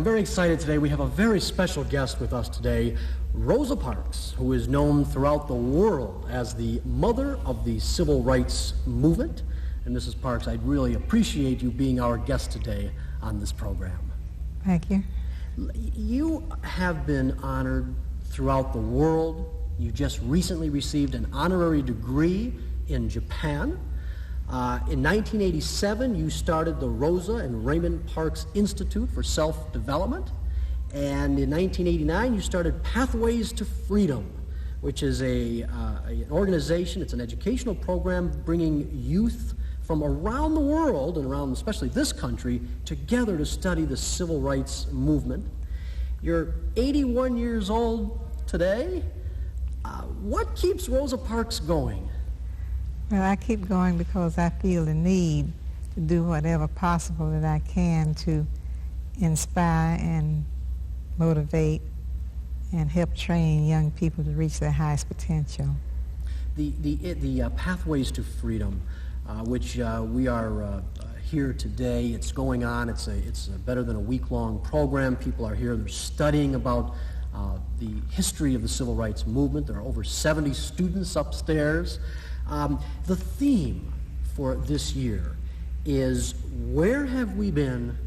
very excited today. We have a very special guest with us today, Rosa Parks, who is known throughout the world as the mother of the civil rights movement. And Mrs. Parks, I'd really appreciate you being our guest today on this program. Thank you. You have been honored throughout the world. You just recently received an honorary degree in Japan. In 1987, you started the Rosa and Raymond Parks Institute for Self-Development. And in 1989, you started Pathways to Freedom, which is an organization, it's an educational program bringing youth from around the world, and around especially this country, together to study the civil rights movement. You're 81 years old today. What keeps Rosa Parks going? Well, I keep going because I feel the need to do whatever possible that I can to inspire and motivate and help train young people to reach their highest potential. The Pathways to Freedom, which we are here today, it's going on. It's better than a week-long program. People are here. They're studying about the history of the civil rights movement. There are over 70 students upstairs. The theme for this year is, where have we been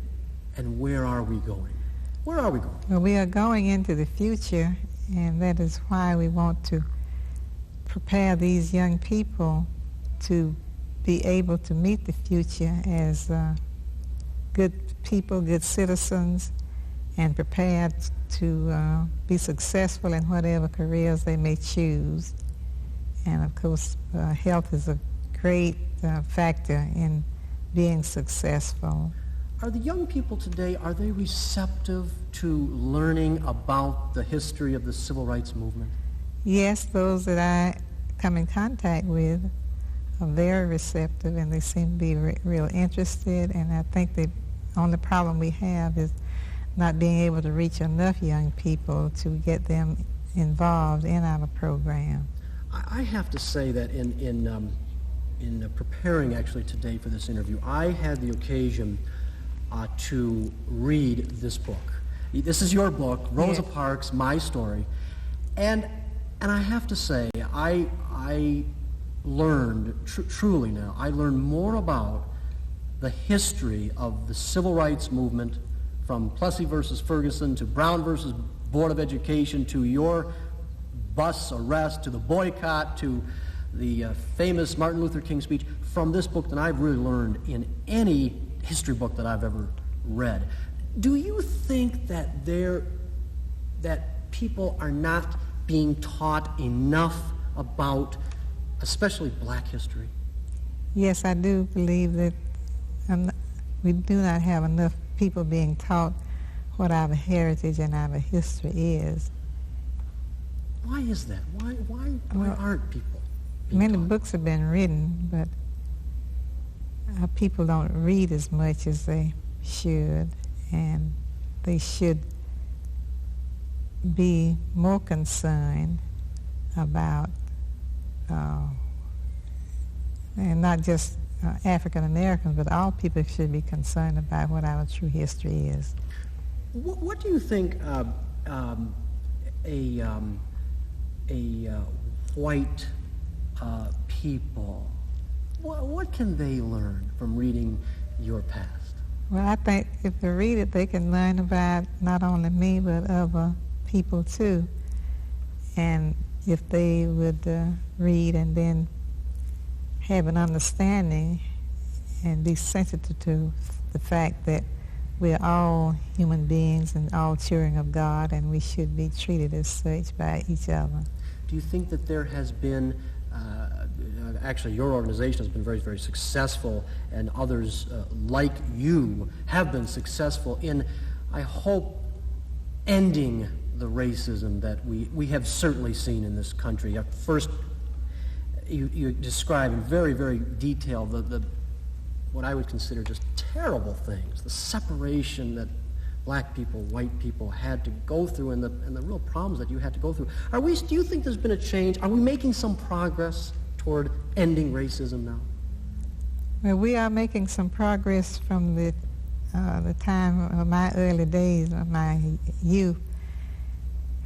and where are we going? Where are we going? Well, we are going into the future, and that is why we want to prepare these young people to be able to meet the future as good people, good citizens, and prepared to be successful in whatever careers they may choose. And of course, health is a great factor in being successful. Are the young people today, are they receptive to learning about the history of the civil rights movement? Yes, those that I come in contact with are very receptive, and they seem to be real interested. And I think the only problem we have is not being able to reach enough young people to get them involved in our program. I have to say that in preparing actually today for this interview, I had the occasion to read this book. This is your book, Rosa Parks, My Story. And I have to say, I learned, truly now, I learned more about the history of the civil rights movement, from Plessy versus Ferguson to Brown versus Board of Education to your bus arrest to the boycott to the famous Martin Luther King speech, from this book than I've really learned in any history book that I've ever read. Do you think that that people are not being taught enough about especially black history? Yes, I do believe that we do not have enough people being taught what our heritage and our history is. Why is that? Why aren't people being Many taught? books have been written, but our people don't read as much as they should, and they should be more concerned about, and not just African Americans, but all people should be concerned about what our true history is. What do you think white people, what can they learn from reading your past? Well, I think if they read it, they can learn about not only me, but other people too. And if they would read and then have an understanding and be sensitive to the fact that we're all human beings and all children of God, and we should be treated as such by each other. Do you think that there has been, actually your organization has been very, very successful, and others like you have been successful in, I hope, ending the racism that we have certainly seen in this country? First, you describe in very, very detail the what I would consider just terrible things, the separation that black people, white people had to go through, and the real problems that you had to go through. Do you think there's been a change? Are we making some progress toward ending racism now? Well, we are making some progress from the the time of my early days, of my youth.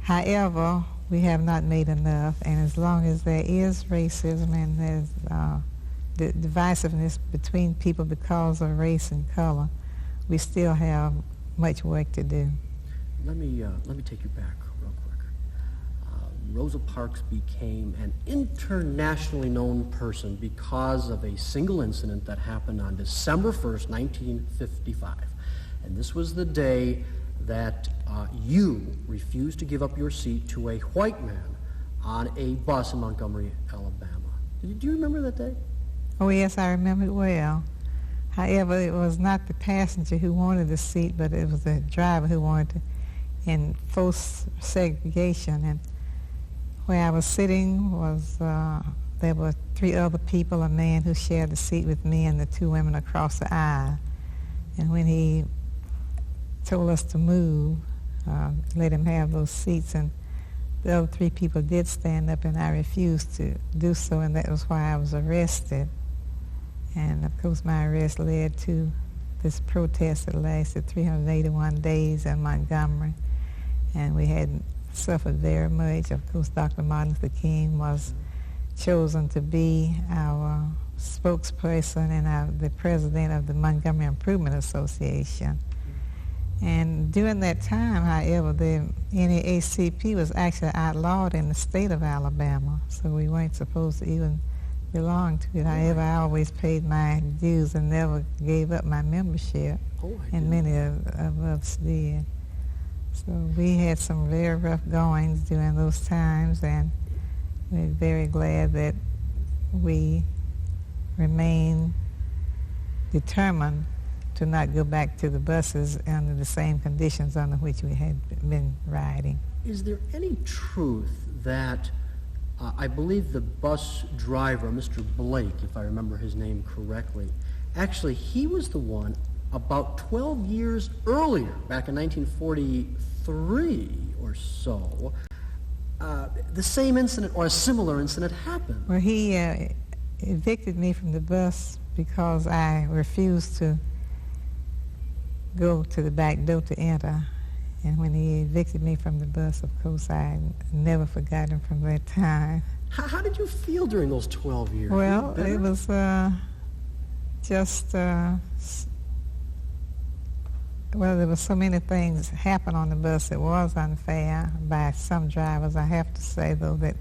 However, we have not made enough, and as long as there is racism and there's the divisiveness between people because of race and color, we still have much work to do. Let me take you back real quick. Rosa Parks became an internationally known person because of a single incident that happened on December 1st, 1955. And this was the day that you refused to give up your seat to a white man on a bus in Montgomery, Alabama. Do you remember that day? Oh, yes, I remember it well. However, it was not the passenger who wanted the seat, but it was the driver who wanted it in forced segregation. And where I was sitting was, there were 3 other people, a man who shared the seat with me and the 2 women across the aisle. And when he told us to move, let him have those seats, and the other 3 people did stand up, and I refused to do so, and that was why I was arrested. And of course my arrest led to this protest that lasted 381 days in Montgomery, and we had suffered very much. Of course, Dr. Martin Luther King was chosen to be our spokesperson and the president of the Montgomery Improvement Association. And during that time, however, the NAACP was actually outlawed in the state of Alabama, so we weren't supposed to even belong to it. However, I always paid my dues and never gave up my membership, and many of us did. So we had some very rough goings during those times, and we're very glad that we remain determined to not go back to the buses under the same conditions under which we had been riding. Is there any truth that I believe the bus driver, Mr. Blake, if I remember his name correctly, actually he was the one about 12 years earlier, back in 1943 or so, the same incident or a similar incident happened? Well, he evicted me from the bus because I refused to go to the back door to enter. And when he evicted me from the bus, of course, I never forgot him from that time. How did you feel during those 12 years? Well, it was just, well, there were so many things happen on the bus that was unfair by some drivers. I have to say, though, that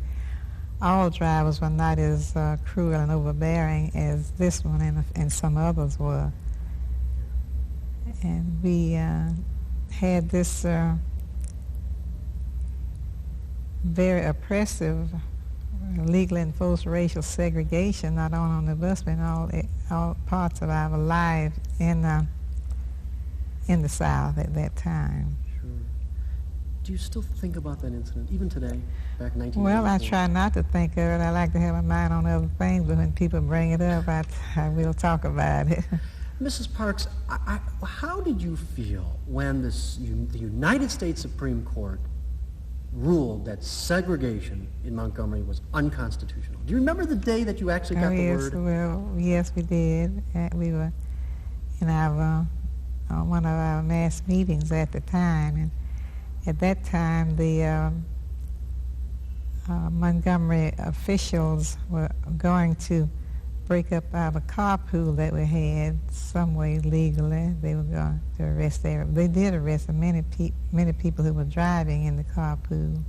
all drivers were not as cruel and overbearing as this one and some others were. And we had this very oppressive, legally enforced racial segregation, not only on the bus, but in all parts of our lives in the South at that time. Sure. Do you still think about that incident, even today, back in 1984? Well, I try not to think of it. I like to have my mind on other things, but when people bring it up, I will talk about it. Mrs. Parks, how did you feel when the United States Supreme Court ruled that segregation in Montgomery was unconstitutional? Do you remember the day that you actually got the word? Well, yes, we did. We were in our one of our mass meetings at the time, and at that time the Montgomery officials were going to break up our carpool that we had some way legally. They were going to arrest they did arrest many people who were driving in the carpool,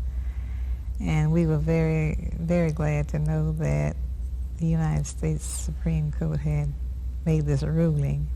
and we were very, very glad to know that the United States Supreme Court had made this ruling.